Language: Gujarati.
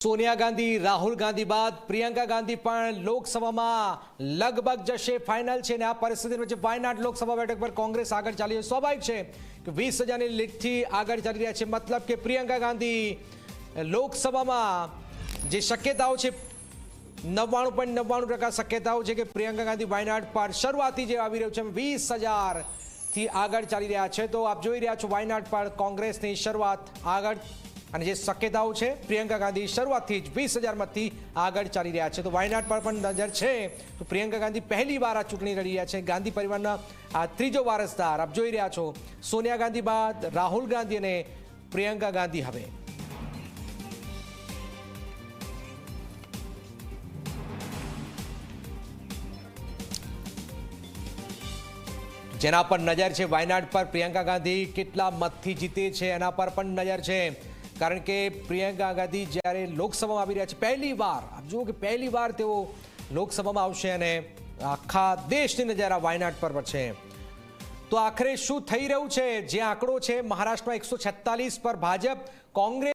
સોનિયા ગાંધી રાહુલ ગાંધી બાદ પ્રિયંકા ગાંધી પણ લોકસભામાં લગભગ જશે ફાઇનલ છે અને આ પરિસ્થિતિ વચ્ચે વાયનાડ લોકસભા બેઠક પર કોંગ્રેસ આગળ ચાલી રહી સ્વાભાવિક છે કે 20,000ની લીડથી આગળ ચાલી રહ્યા છે મતલબ કે પ્રિયંકા ગાંધી લોકસભામાં જે શક્યતાઓ છે 99.99% શક્યતાઓ છે કે પ્રિયંકા ગાંધી વાયનાડ પર શરૂઆતથી જે આવી રહ્યું છે 20,000થી આગળ ચાલી રહ્યા છે તો આપ જોઈ રહ્યા છો વાયનાડ પર કોંગ્રેસની શરૂઆત આગળ અને જે શક્યતાઓ છે પ્રિયંકા ગાંધી શરૂઆતથી જ 20,000 મતથી આગળ ચાલી રહ્યા છે તો વાયનાડ પર પણ નજર છે તો પ્રિયંકા ગાંધી પહેલી વાર આ ચૂંટણી લડી રહ્યા છે ગાંધી પરિવારના આ ત્રીજો વારસદાર આપ જોઈ રહ્યા છો સોનિયા ગાંધી બાદ રાહુલ ગાંધી અને પ્રિયંકા ગાંધી હવે જેના પર નજર છે વાયનાડ પર પ્રિયંકા ગાંધી કેટલા મતથી જીતે છે એના પર પણ નજર છે કારણ કે પ્રિયંકા ગાંધી જ્યારે લોકસભામાં આવી રહ્યા છે પહેલી વાર આપ જુઓ કે પહેલી વાર તેઓ લોકસભામાં આવશે અને આખા દેશની નજર આ વાયનાડ પર છે તો આખરે શું થઈ રહ્યું છે જે આંકડો છે મહારાષ્ટ્રમાં 146 પર ભાજપ કોંગ્રેસ